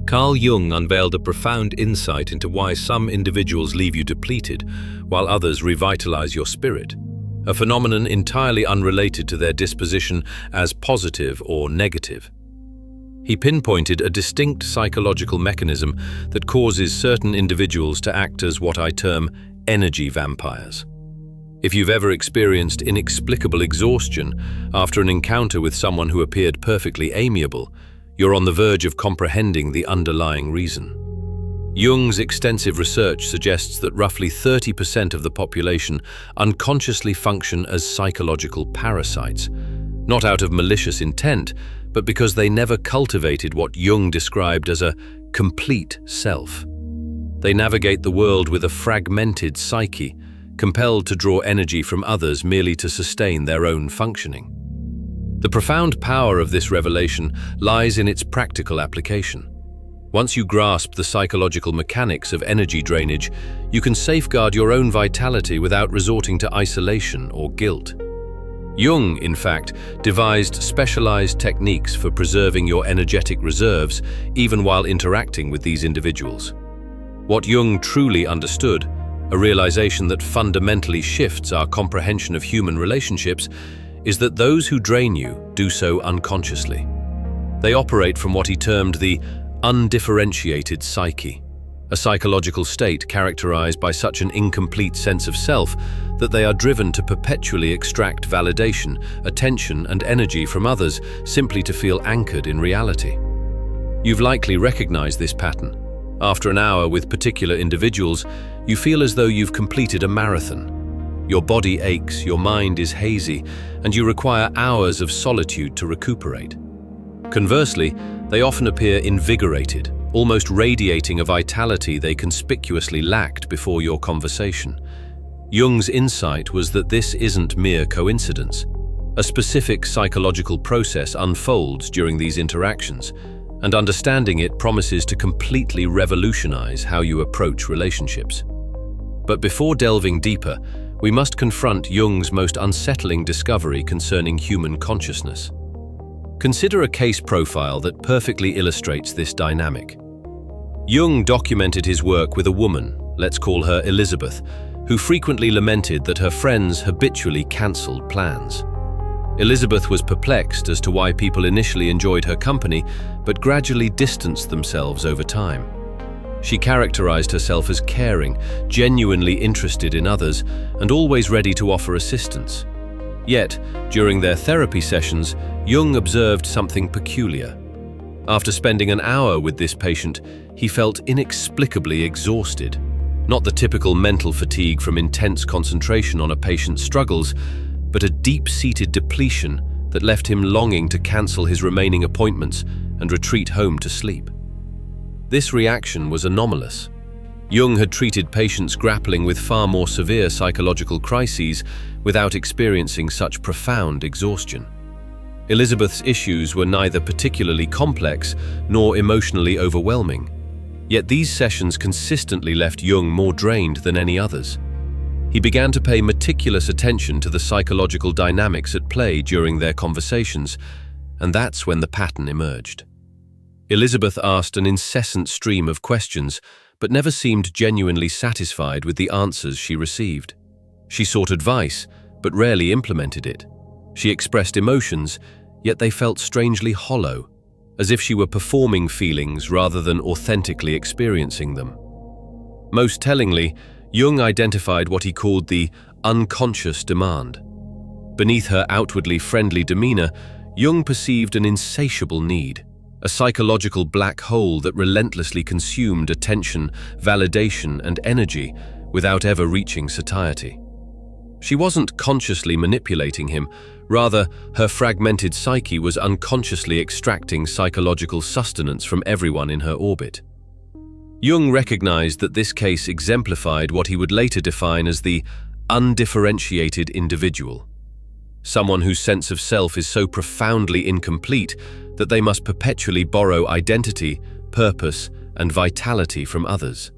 Carl Jung unveiled a profound insight into why some individuals leave you depleted, while others revitalize your spirit, a phenomenon entirely unrelated to their disposition as positive or negative. He pinpointed a distinct psychological mechanism that causes certain individuals to act as what I term energy vampires. If you've ever experienced inexplicable exhaustion after an encounter with someone who appeared perfectly amiable, you're on the verge of comprehending the underlying reason. Jung's extensive research suggests that roughly 30% of the population unconsciously function as psychological parasites, not out of malicious intent, but because they never cultivated what Jung described as a complete self. They navigate the world with a fragmented psyche, compelled to draw energy from others merely to sustain their own functioning. The profound power of this revelation lies in its practical application. Once you grasp the psychological mechanics of energy drainage, you can safeguard your own vitality without resorting to isolation or guilt. Jung, in fact, devised specialized techniques for preserving your energetic reserves, even while interacting with these individuals. What Jung truly understood, a realization that fundamentally shifts our comprehension of human relationships, is that those who drain you do so unconsciously. They operate from what he termed the undifferentiated psyche, a psychological state characterized by such an incomplete sense of self that they are driven to perpetually extract validation, attention, and energy from others simply to feel anchored in reality. You've likely recognized this pattern. After an hour with particular individuals, you feel as though you've completed a marathon. Your body aches, your mind is hazy, and you require hours of solitude to recuperate. Conversely, they often appear invigorated, almost radiating a vitality they conspicuously lacked before your conversation. Jung's insight was that this isn't mere coincidence. A specific psychological process unfolds during these interactions, and understanding it promises to completely revolutionize how you approach relationships. But before delving deeper, we must confront Jung's most unsettling discovery concerning human consciousness. Consider a case profile that perfectly illustrates this dynamic. Jung documented his work with a woman, let's call her Elizabeth, who frequently lamented that her friends habitually cancelled plans. Elizabeth was perplexed as to why people initially enjoyed her company, but gradually distanced themselves over time. She characterized herself as caring, genuinely interested in others, and always ready to offer assistance. Yet, during their therapy sessions, Jung observed something peculiar. After spending an hour with this patient, he felt inexplicably exhausted. Not the typical mental fatigue from intense concentration on a patient's struggles, but a deep-seated depletion that left him longing to cancel his remaining appointments and retreat home to sleep. This reaction was anomalous. Jung had treated patients grappling with far more severe psychological crises without experiencing such profound exhaustion. Elizabeth's issues were neither particularly complex nor emotionally overwhelming, yet these sessions consistently left Jung more drained than any others. He began to pay meticulous attention to the psychological dynamics at play during their conversations, and that's when the pattern emerged. Elizabeth asked an incessant stream of questions, but never seemed genuinely satisfied with the answers she received. She sought advice, but rarely implemented it. She expressed emotions, yet they felt strangely hollow, as if she were performing feelings rather than authentically experiencing them. Most tellingly, Jung identified what he called the unconscious demand. Beneath her outwardly friendly demeanor, Jung perceived an insatiable need, a psychological black hole that relentlessly consumed attention, validation, and energy without ever reaching satiety. She wasn't consciously manipulating him, rather, her fragmented psyche was unconsciously extracting psychological sustenance from everyone in her orbit. Jung recognized that this case exemplified what he would later define as the undifferentiated individual, someone whose sense of self is so profoundly incomplete that they must perpetually borrow identity, purpose, and vitality from others.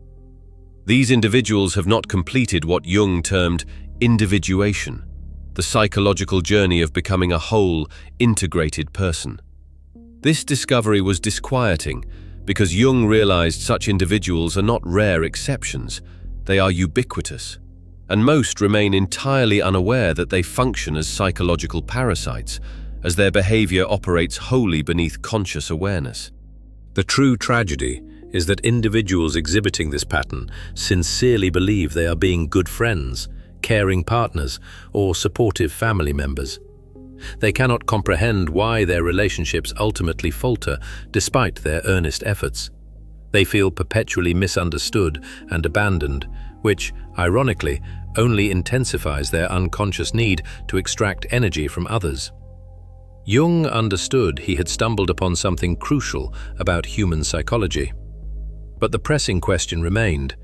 These individuals have not completed what Jung termed individuation, the psychological journey of becoming a whole, integrated person. This discovery was disquieting because Jung realized such individuals are not rare exceptions, they are ubiquitous, and most remain entirely unaware that they function as psychological parasites, as their behavior operates wholly beneath conscious awareness. The true tragedy is that individuals exhibiting this pattern sincerely believe they are being good friends, caring partners, or supportive family members. They cannot comprehend why their relationships ultimately falter despite their earnest efforts. They feel perpetually misunderstood and abandoned, which, ironically, only intensifies their unconscious need to extract energy from others. Jung understood he had stumbled upon something crucial about human psychology. But the pressing question remained: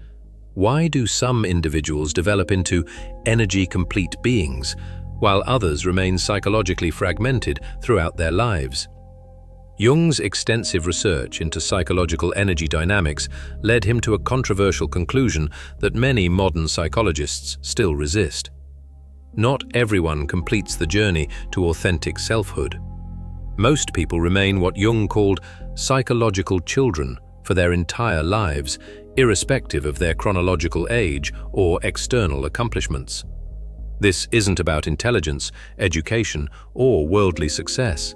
why do some individuals develop into energy-complete beings, while others remain psychologically fragmented throughout their lives? Jung's extensive research into psychological energy dynamics led him to a controversial conclusion that many modern psychologists still resist. Not everyone completes the journey to authentic selfhood. Most people remain what Jung called psychological children for their entire lives, irrespective of their chronological age or external accomplishments. This isn't about intelligence, education, or worldly success.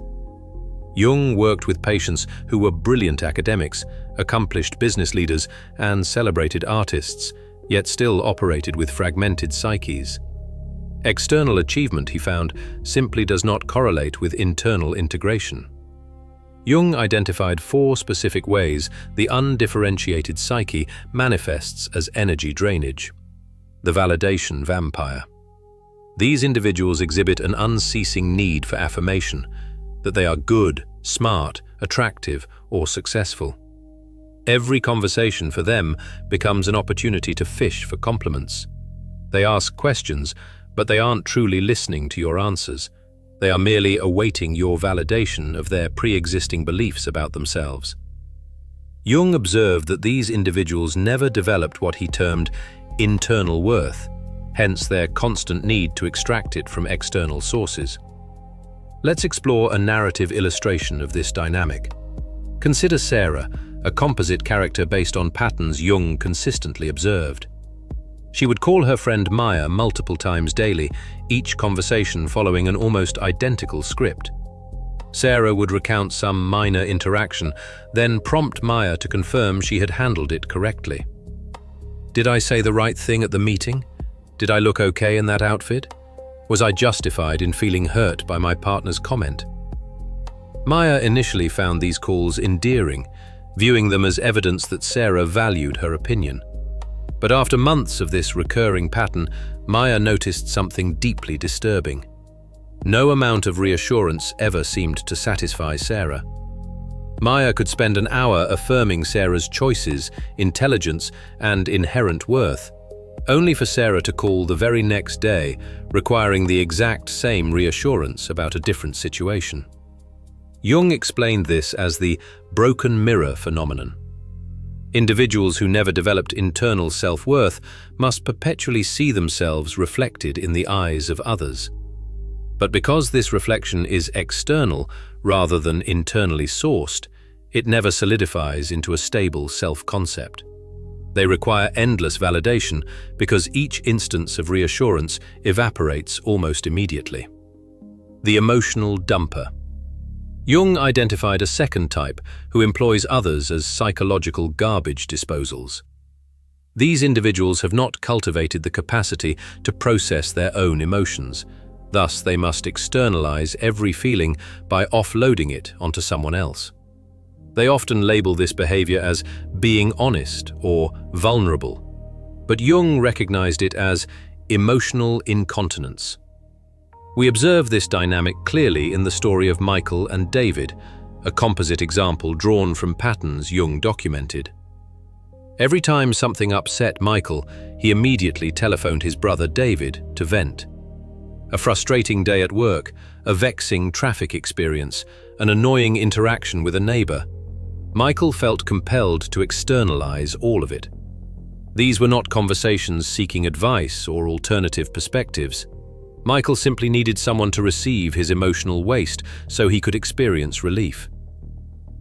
Jung worked with patients who were brilliant academics, accomplished business leaders, and celebrated artists, yet still operated with fragmented psyches. External achievement, he found, simply does not correlate with internal integration. Jung identified 4 specific ways the undifferentiated psyche manifests as energy drainage. The validation vampire. These individuals exhibit an unceasing need for affirmation, that they are good, smart, attractive, or successful. Every conversation for them becomes an opportunity to fish for compliments. They ask questions, but they aren't truly listening to your answers. They are merely awaiting your validation of their pre-existing beliefs about themselves. Jung observed that these individuals never developed what he termed internal worth, hence their constant need to extract it from external sources. Let's explore a narrative illustration of this dynamic. Consider Sarah, a composite character based on patterns Jung consistently observed. She would call her friend Maya multiple times daily, each conversation following an almost identical script. Sarah would recount some minor interaction, then prompt Maya to confirm she had handled it correctly. Did I say the right thing at the meeting? Did I look okay in that outfit? Was I justified in feeling hurt by my partner's comment? Maya initially found these calls endearing, viewing them as evidence that Sarah valued her opinion. But after months of this recurring pattern, Maya noticed something deeply disturbing. No amount of reassurance ever seemed to satisfy Sarah. Maya could spend an hour affirming Sarah's choices, intelligence, and inherent worth, only for Sarah to call the very next day, requiring the exact same reassurance about a different situation. Jung explained this as the broken mirror phenomenon. Individuals who never developed internal self-worth must perpetually see themselves reflected in the eyes of others. But because this reflection is external rather than internally sourced, it never solidifies into a stable self-concept. They require endless validation because each instance of reassurance evaporates almost immediately. The emotional dumper. Jung identified a second type who employs others as psychological garbage disposals. These individuals have not cultivated the capacity to process their own emotions. Thus, they must externalize every feeling by offloading it onto someone else. They often label this behavior as being honest or vulnerable, but Jung recognized it as emotional incontinence. We observe this dynamic clearly in the story of Michael and David, a composite example drawn from patterns Jung documented. Every time something upset Michael, he immediately telephoned his brother David to vent. A frustrating day at work, a vexing traffic experience, an annoying interaction with a neighbor. Michael felt compelled to externalize all of it. These were not conversations seeking advice or alternative perspectives. Michael simply needed someone to receive his emotional waste so he could experience relief.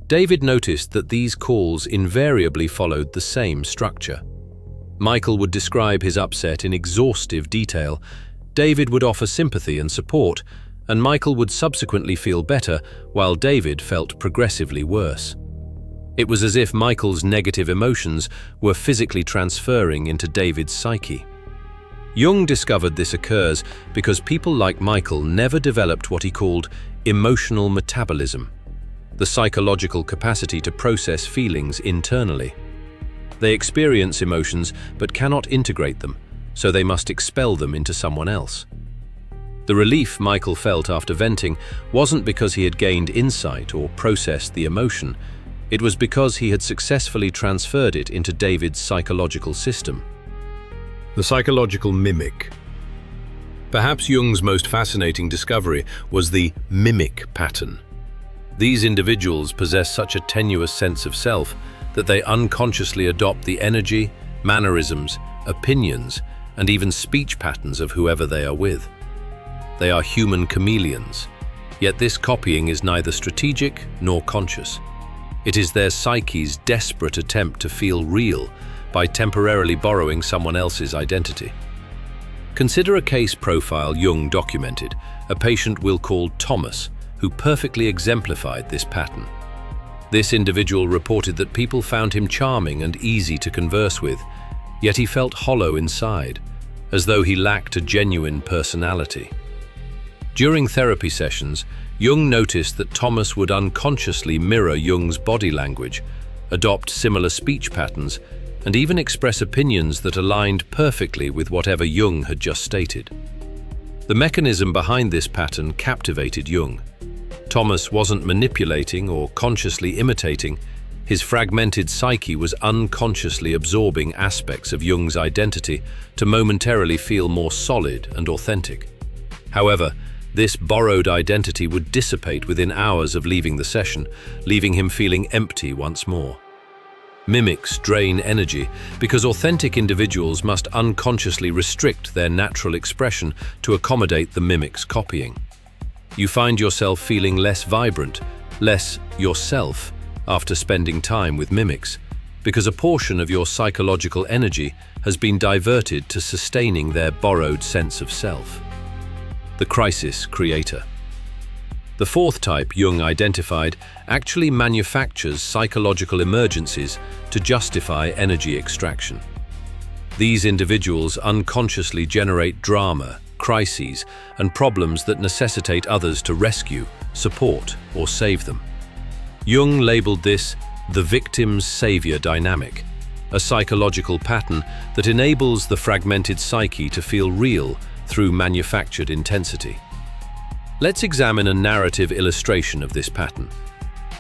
David noticed that these calls invariably followed the same structure. Michael would describe his upset in exhaustive detail, David would offer sympathy and support, and Michael would subsequently feel better while David felt progressively worse. It was as if Michael's negative emotions were physically transferring into David's psyche. Jung discovered this occurs because people like Michael never developed what he called emotional metabolism, the psychological capacity to process feelings internally. They experience emotions but cannot integrate them, so they must expel them into someone else. The relief Michael felt after venting wasn't because he had gained insight or processed the emotion, it was because he had successfully transferred it into David's psychological system. The psychological mimic. Perhaps Jung's most fascinating discovery was the mimic pattern. These individuals possess such a tenuous sense of self that they unconsciously adopt the energy, mannerisms, opinions, and even speech patterns of whoever they are with. They are human chameleons, yet this copying is neither strategic nor conscious. It is their psyche's desperate attempt to feel real by temporarily borrowing someone else's identity. Consider a case profile Jung documented, a patient we'll call Thomas, who perfectly exemplified this pattern. This individual reported that people found him charming and easy to converse with, yet he felt hollow inside, as though he lacked a genuine personality. During therapy sessions, Jung noticed that Thomas would unconsciously mirror Jung's body language, adopt similar speech patterns, and even express opinions that aligned perfectly with whatever Jung had just stated. The mechanism behind this pattern captivated Jung. Thomas wasn't manipulating or consciously imitating. His fragmented psyche was unconsciously absorbing aspects of Jung's identity to momentarily feel more solid and authentic. However, this borrowed identity would dissipate within hours of leaving the session, leaving him feeling empty once more. Mimics drain energy because authentic individuals must unconsciously restrict their natural expression to accommodate the mimic's copying. You find yourself feeling less vibrant, less yourself, after spending time with mimics, because a portion of your psychological energy has been diverted to sustaining their borrowed sense of self. The crisis creator. The fourth type Jung identified actually manufactures psychological emergencies to justify energy extraction. These individuals unconsciously generate drama, crises, and problems that necessitate others to rescue, support, or save them. Jung labeled this the victim's savior dynamic, a psychological pattern that enables the fragmented psyche to feel real through manufactured intensity. Let's examine a narrative illustration of this pattern.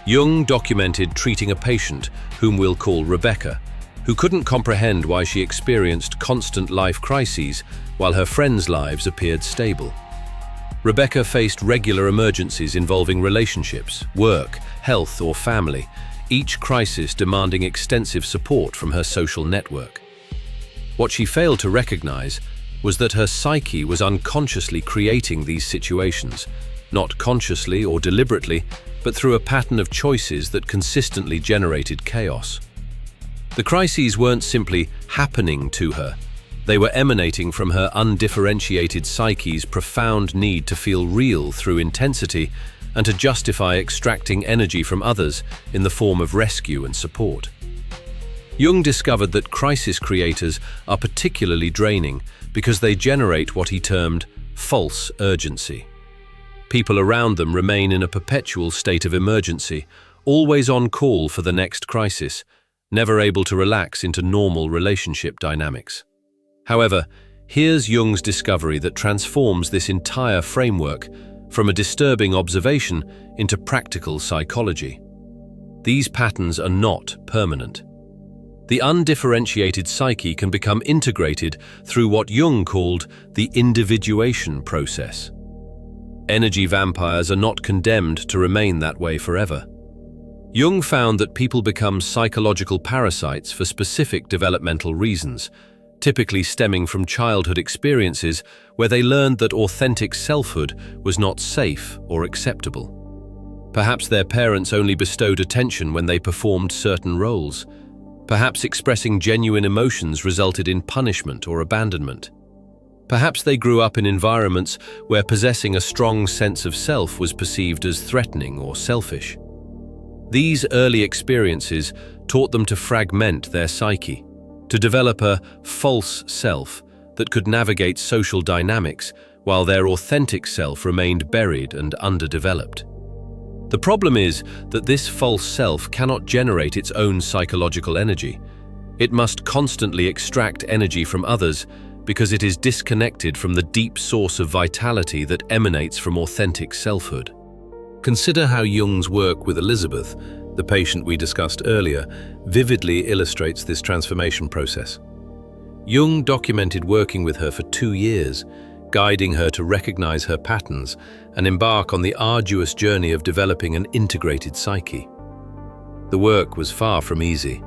Jung documented treating a patient, whom we'll call Rebecca, who couldn't comprehend why she experienced constant life crises while her friends' lives appeared stable. Rebecca faced regular emergencies involving relationships, work, health, or family, each crisis demanding extensive support from her social network. What she failed to recognize was that her psyche was unconsciously creating these situations, not consciously or deliberately, but through a pattern of choices that consistently generated chaos. The crises weren't simply happening to her, they were emanating from her undifferentiated psyche's profound need to feel real through intensity and to justify extracting energy from others in the form of rescue and support. Jung discovered that crisis creators are particularly draining because they generate what he termed false urgency. People around them remain in a perpetual state of emergency, always on call for the next crisis, never able to relax into normal relationship dynamics. However, here's Jung's discovery that transforms this entire framework from a disturbing observation into practical psychology. These patterns are not permanent. The undifferentiated psyche can become integrated through what Jung called the individuation process. Energy vampires are not condemned to remain that way forever. Jung found that people become psychological parasites for specific developmental reasons, typically stemming from childhood experiences where they learned that authentic selfhood was not safe or acceptable. Perhaps their parents only bestowed attention when they performed certain roles. Perhaps expressing genuine emotions resulted in punishment or abandonment. Perhaps they grew up in environments where possessing a strong sense of self was perceived as threatening or selfish. These early experiences taught them to fragment their psyche, to develop a false self that could navigate social dynamics while their authentic self remained buried and underdeveloped. The problem is that this false self cannot generate its own psychological energy. It must constantly extract energy from others because it is disconnected from the deep source of vitality that emanates from authentic selfhood. Consider how Jung's work with Elizabeth, the patient we discussed earlier, vividly illustrates this transformation process. Jung documented working with her for 2 years, guiding her to recognize her patterns and embark on the arduous journey of developing an integrated psyche. The work was far from easy.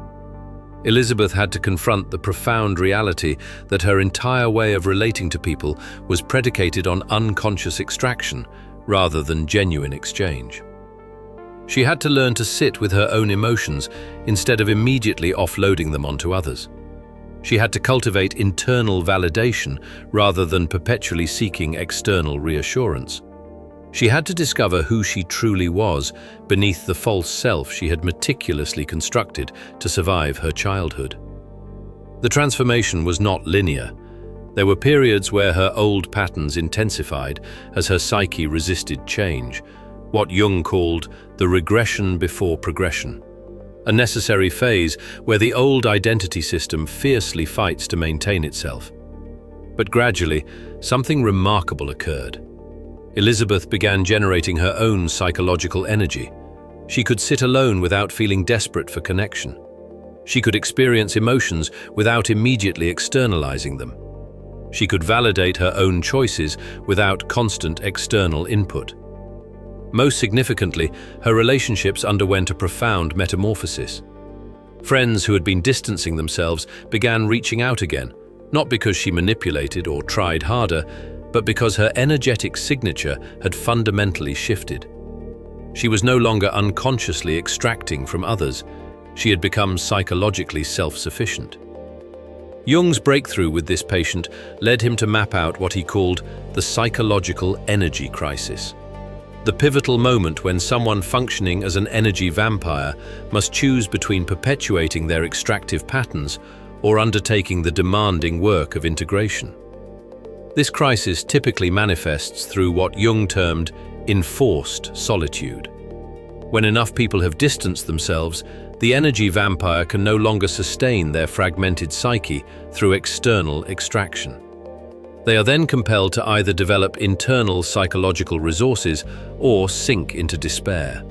Elizabeth had to confront the profound reality that her entire way of relating to people was predicated on unconscious extraction rather than genuine exchange. She had to learn to sit with her own emotions instead of immediately offloading them onto others. She had to cultivate internal validation rather than perpetually seeking external reassurance. She had to discover who she truly was beneath the false self she had meticulously constructed to survive her childhood. The transformation was not linear. There were periods where her old patterns intensified as her psyche resisted change, what Jung called the regression before progression, a necessary phase where the old identity system fiercely fights to maintain itself. But gradually, something remarkable occurred. Elizabeth began generating her own psychological energy. She could sit alone without feeling desperate for connection. She could experience emotions without immediately externalizing them. She could validate her own choices without constant external input. Most significantly, her relationships underwent a profound metamorphosis. Friends who had been distancing themselves began reaching out again, not because she manipulated or tried harder, but because her energetic signature had fundamentally shifted. She was no longer unconsciously extracting from others. She had become psychologically self-sufficient. Jung's breakthrough with this patient led him to map out what he called the psychological energy crisis. The pivotal moment when someone functioning as an energy vampire must choose between perpetuating their extractive patterns or undertaking the demanding work of integration. This crisis typically manifests through what Jung termed enforced solitude. When enough people have distanced themselves, the energy vampire can no longer sustain their fragmented psyche through external extraction. They are then compelled to either develop internal psychological resources or sink into despair.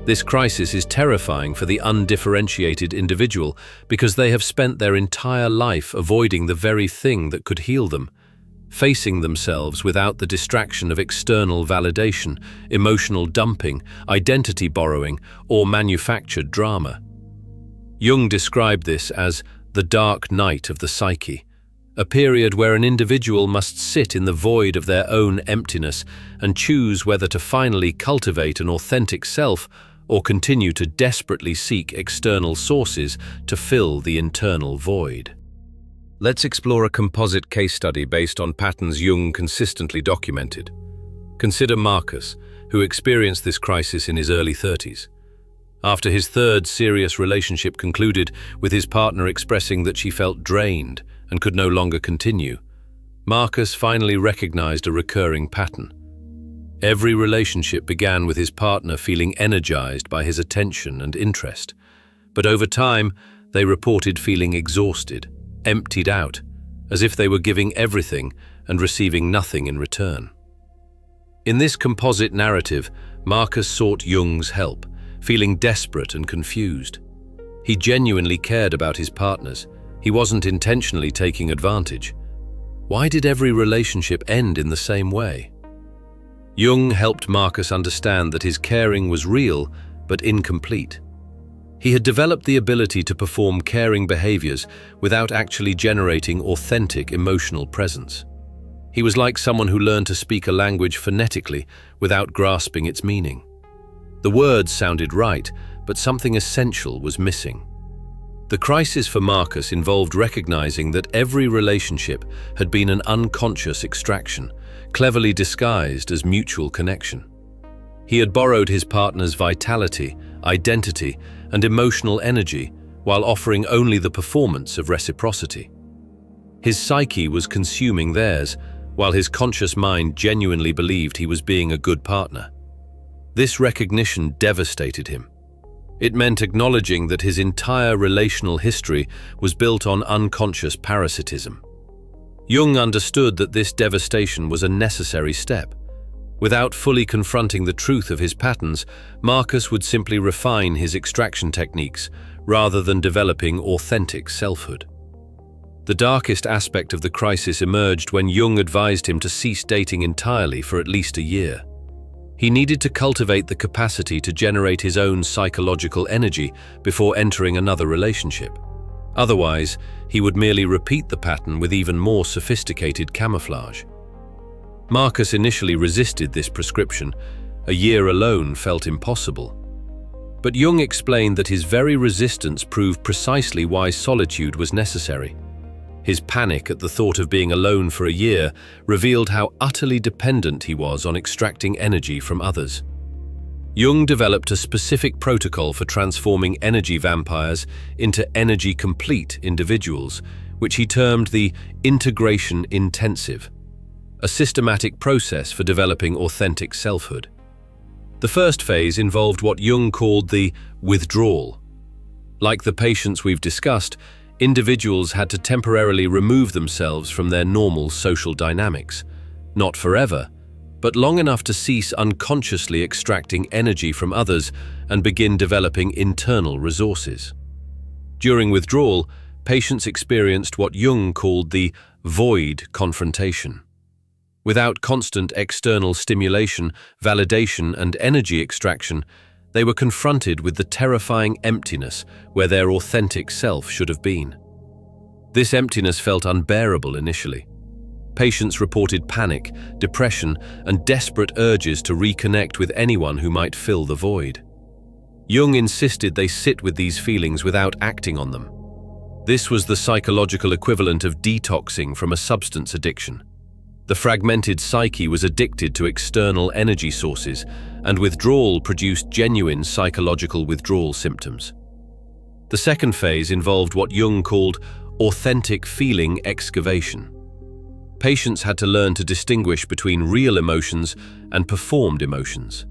This crisis is terrifying for the undifferentiated individual because they have spent their entire life avoiding the very thing that could heal them, facing themselves without the distraction of external validation, emotional dumping, identity borrowing, or manufactured drama. Jung described this as the dark night of the psyche, a period where an individual must sit in the void of their own emptiness and choose whether to finally cultivate an authentic self or continue to desperately seek external sources to fill the internal void. Let's explore a composite case study based on patterns Jung consistently documented. Consider Marcus, who experienced this crisis in his early 30s. After his third serious relationship concluded with his partner expressing that she felt drained and could no longer continue, Marcus finally recognized a recurring pattern. Every relationship began with his partner feeling energized by his attention and interest, but over time they reported feeling exhausted, emptied out, as if they were giving everything and receiving nothing in return. In this composite narrative, Marcus sought Jung's help, feeling desperate and confused. He genuinely cared about his partners. He wasn't intentionally taking advantage. Why did every relationship end in the same way? Jung helped Marcus understand that his caring was real but incomplete. He had developed the ability to perform caring behaviors without actually generating authentic emotional presence. He was like someone who learned to speak a language phonetically without grasping its meaning. The words sounded right, but something essential was missing. The crisis for Marcus involved recognizing that every relationship had been an unconscious extraction, cleverly disguised as mutual connection. He had borrowed his partner's vitality, identity, and emotional energy while offering only the performance of reciprocity. His psyche was consuming theirs, while his conscious mind genuinely believed he was being a good partner. This recognition devastated him. It meant acknowledging that his entire relational history was built on unconscious parasitism. Jung understood that this devastation was a necessary step. Without fully confronting the truth of his patterns, Marcus would simply refine his extraction techniques rather than developing authentic selfhood. The darkest aspect of the crisis emerged when Jung advised him to cease dating entirely for at least a year. He needed to cultivate the capacity to generate his own psychological energy before entering another relationship. Otherwise, he would merely repeat the pattern with even more sophisticated camouflage. Marcus initially resisted this prescription. A year alone felt impossible. But Jung explained that his very resistance proved precisely why solitude was necessary. His panic at the thought of being alone for a year revealed how utterly dependent he was on extracting energy from others. Jung developed a specific protocol for transforming energy vampires into energy-complete individuals, which he termed the integration intensive, a systematic process for developing authentic selfhood. The first phase involved what Jung called the withdrawal. Like the patients we've discussed, individuals had to temporarily remove themselves from their normal social dynamics, not forever, but long enough to cease unconsciously extracting energy from others and begin developing internal resources. During withdrawal, patients experienced what Jung called the void confrontation. Without constant external stimulation, validation, and energy extraction, they were confronted with the terrifying emptiness where their authentic self should have been. This emptiness felt unbearable initially. Patients reported panic, depression, and desperate urges to reconnect with anyone who might fill the void. Jung insisted they sit with these feelings without acting on them. This was the psychological equivalent of detoxing from a substance addiction. The fragmented psyche was addicted to external energy sources, and withdrawal produced genuine psychological withdrawal symptoms. The second phase involved what Jung called authentic feeling excavation. Patients had to learn to distinguish between real emotions and performed emotions.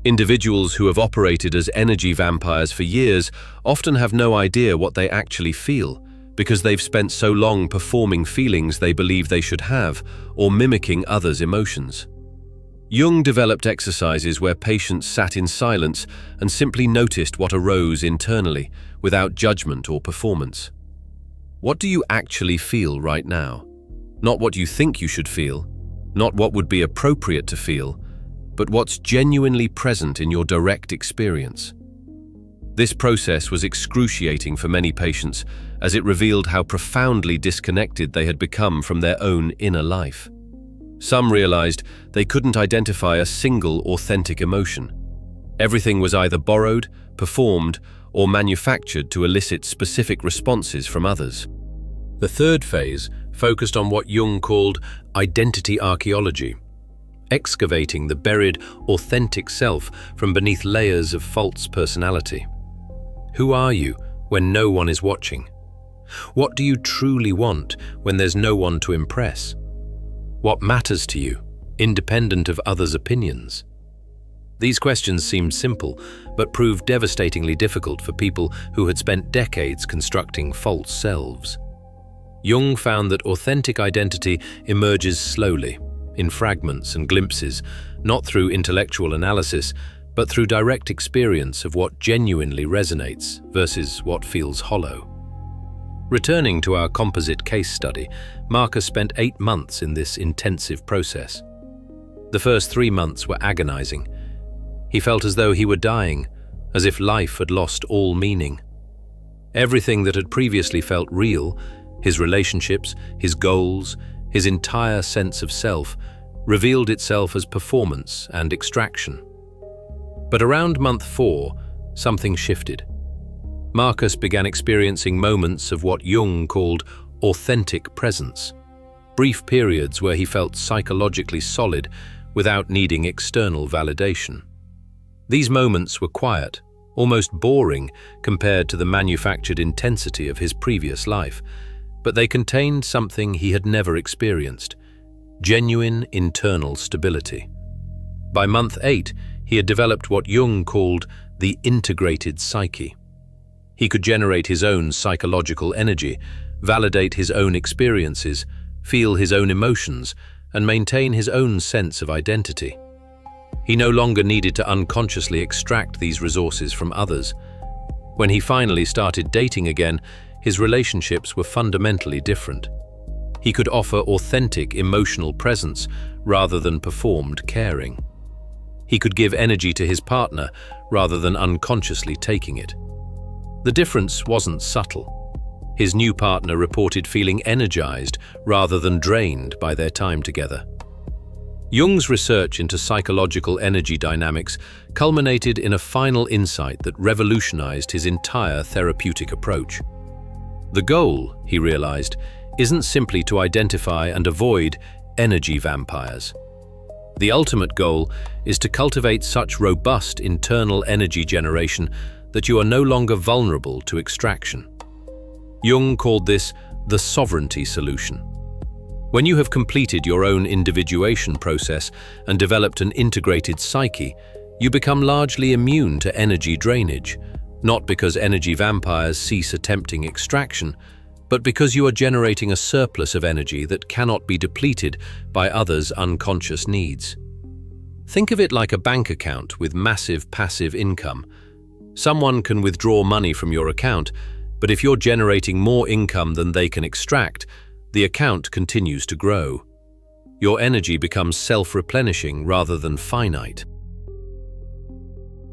Individuals who have operated as energy vampires for years often have no idea what they actually feel, because they've spent so long performing feelings they believe they should have or mimicking others' emotions. Jung developed exercises where patients sat in silence and simply noticed what arose internally, without judgment or performance. What do you actually feel right now? Not what you think you should feel, not what would be appropriate to feel, but what's genuinely present in your direct experience. This process was excruciating for many patients, as it revealed how profoundly disconnected they had become from their own inner life. Some realized they couldn't identify a single authentic emotion. Everything was either borrowed, performed, or manufactured to elicit specific responses from others. The third phase focused on what Jung called identity archaeology, excavating the buried, authentic self from beneath layers of false personality. Who are you when no one is watching? What do you truly want when there's no one to impress? What matters to you, independent of others' opinions? These questions seemed simple, but proved devastatingly difficult for people who had spent decades constructing false selves. Jung found that authentic identity emerges slowly, in fragments and glimpses, not through intellectual analysis, but through direct experience of what genuinely resonates versus what feels hollow. Returning to our composite case study, Marcus spent 8 months in this intensive process. The first 3 months were agonizing. He felt as though he were dying, as if life had lost all meaning. Everything that had previously felt real, his relationships, his goals, his entire sense of self, revealed itself as performance and extraction. But around month 4, something shifted. Marcus began experiencing moments of what Jung called authentic presence, brief periods where he felt psychologically solid without needing external validation. These moments were quiet, almost boring compared to the manufactured intensity of his previous life, but they contained something he had never experienced: genuine internal stability. By month 8, he had developed what Jung called the integrated psyche. He could generate his own psychological energy, validate his own experiences, feel his own emotions, and maintain his own sense of identity. He no longer needed to unconsciously extract these resources from others. When he finally started dating again, his relationships were fundamentally different. He could offer authentic emotional presence rather than performed caring. He could give energy to his partner rather than unconsciously taking it. The difference wasn't subtle. His new partner reported feeling energized rather than drained by their time together. Jung's research into psychological energy dynamics culminated in a final insight that revolutionized his entire therapeutic approach. The goal, he realized, isn't simply to identify and avoid energy vampires. The ultimate goal is to cultivate such robust internal energy generation that you are no longer vulnerable to extraction. Jung called this the sovereignty solution. When you have completed your own individuation process and developed an integrated psyche, you become largely immune to energy drainage, not because energy vampires cease attempting extraction, but because you are generating a surplus of energy that cannot be depleted by others' unconscious needs. Think of it like a bank account with massive passive income. Someone can withdraw money from your account, but if you're generating more income than they can extract, the account continues to grow. Your energy becomes self-replenishing rather than finite.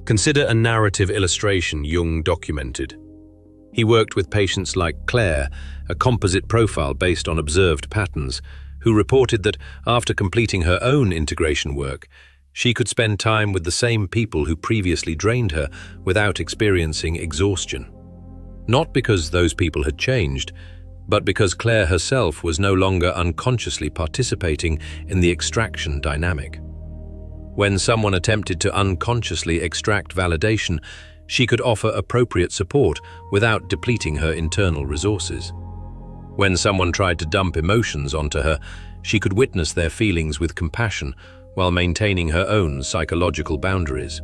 Consider a narrative illustration Jung documented. He worked with patients like Claire, a composite profile based on observed patterns, who reported that after completing her own integration work, she could spend time with the same people who previously drained her without experiencing exhaustion. Not because those people had changed, but because Claire herself was no longer unconsciously participating in the extraction dynamic. When someone attempted to unconsciously extract validation, she could offer appropriate support without depleting her internal resources. When someone tried to dump emotions onto her, she could witness their feelings with compassion while maintaining her own psychological boundaries.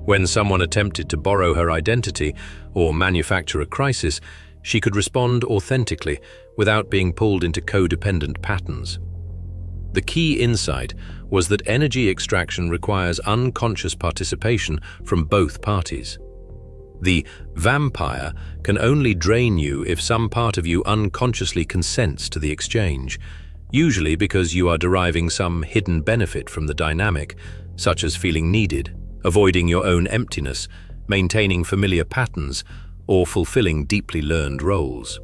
When someone attempted to borrow her identity or manufacture a crisis, she could respond authentically without being pulled into codependent patterns. The key insight was that energy extraction requires unconscious participation from both parties. The vampire can only drain you if some part of you unconsciously consents to the exchange, usually because you are deriving some hidden benefit from the dynamic, such as feeling needed, avoiding your own emptiness, maintaining familiar patterns, or fulfilling deeply learned roles.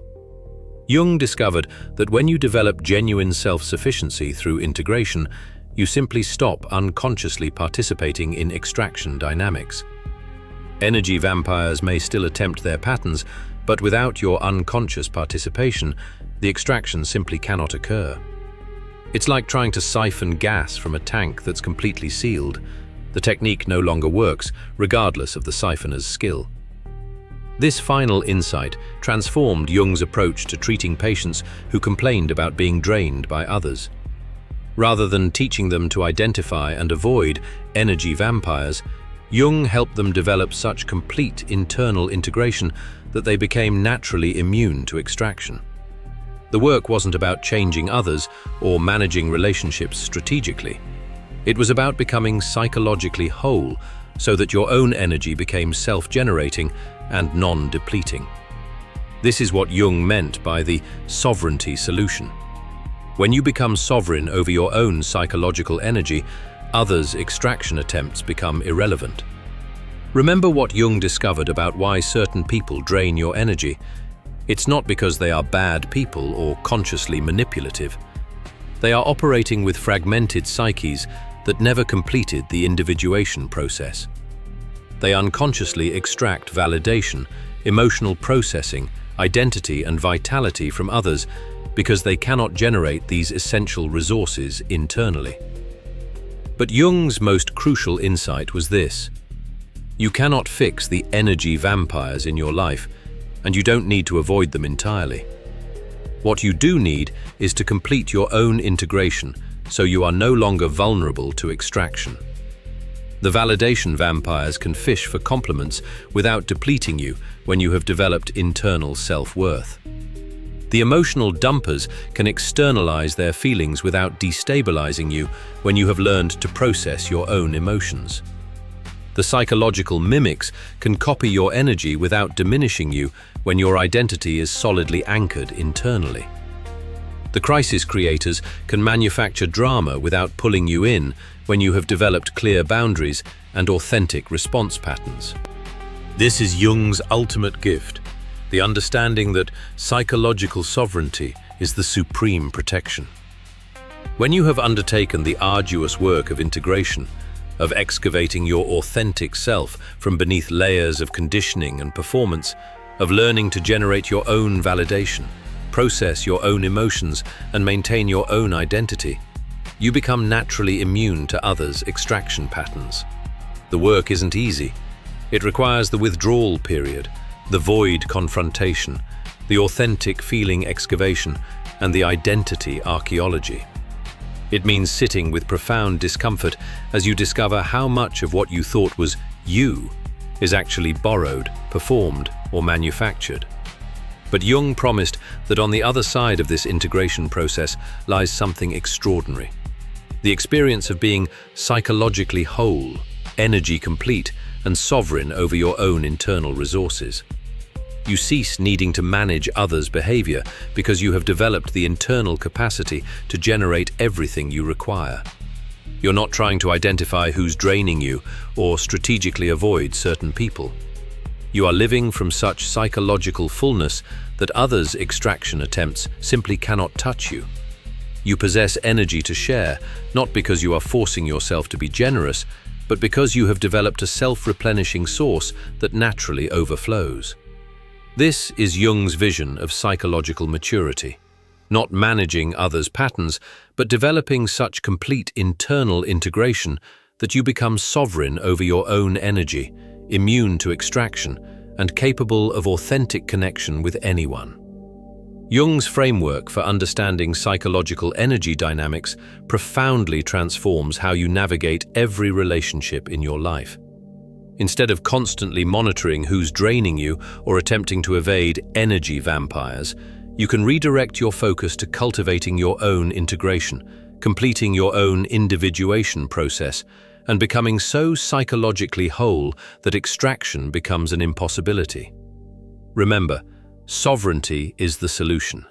Jung discovered that when you develop genuine self-sufficiency through integration, you simply stop unconsciously participating in extraction dynamics. Energy vampires may still attempt their patterns, but without your unconscious participation, the extraction simply cannot occur. It's like trying to siphon gas from a tank that's completely sealed. The technique no longer works, regardless of the siphoner's skill. This final insight transformed Jung's approach to treating patients who complained about being drained by others. Rather than teaching them to identify and avoid energy vampires, Jung helped them develop such complete internal integration that they became naturally immune to extraction. The work wasn't about changing others or managing relationships strategically. It was about becoming psychologically whole so that your own energy became self-generating and non-depleting. This is what Jung meant by the sovereignty solution. When you become sovereign over your own psychological energy, others' extraction attempts become irrelevant. Remember what Jung discovered about why certain people drain your energy. It's not because they are bad people or consciously manipulative. They are operating with fragmented psyches that never completed the individuation process. They unconsciously extract validation, emotional processing, identity and vitality from others because they cannot generate these essential resources internally. But Jung's most crucial insight was this: you cannot fix the energy vampires in your life, and you don't need to avoid them entirely. What you do need is to complete your own integration so you are no longer vulnerable to extraction. The validation vampires can fish for compliments without depleting you when you have developed internal self-worth. The emotional dumpers can externalize their feelings without destabilizing you when you have learned to process your own emotions. The psychological mimics can copy your energy without diminishing you when your identity is solidly anchored internally. The crisis creators can manufacture drama without pulling you in when you have developed clear boundaries and authentic response patterns. This is Jung's ultimate gift, the understanding that psychological sovereignty is the supreme protection. When you have undertaken the arduous work of integration, of excavating your authentic self from beneath layers of conditioning and performance, of learning to generate your own validation, process your own emotions, and maintain your own identity, you become naturally immune to others' extraction patterns. The work isn't easy. It requires the withdrawal period, the void confrontation, the authentic feeling excavation, and the identity archaeology. It means sitting with profound discomfort as you discover how much of what you thought was you is actually borrowed, performed, or manufactured. But Jung promised that on the other side of this integration process lies something extraordinary: the experience of being psychologically whole, energy complete, and sovereign over your own internal resources. You cease needing to manage others' behavior because you have developed the internal capacity to generate everything you require. You're not trying to identify who's draining you or strategically avoid certain people. You are living from such psychological fullness that others' extraction attempts simply cannot touch you. You possess energy to share, not because you are forcing yourself to be generous, but because you have developed a self-replenishing source that naturally overflows. This is Jung's vision of psychological maturity, not managing others' patterns, but developing such complete internal integration that you become sovereign over your own energy, immune to extraction, and capable of authentic connection with anyone. Jung's framework for understanding psychological energy dynamics profoundly transforms how you navigate every relationship in your life. Instead of constantly monitoring who's draining you or attempting to evade energy vampires, you can redirect your focus to cultivating your own integration, completing your own individuation process, and becoming so psychologically whole that extraction becomes an impossibility. Remember, sovereignty is the solution.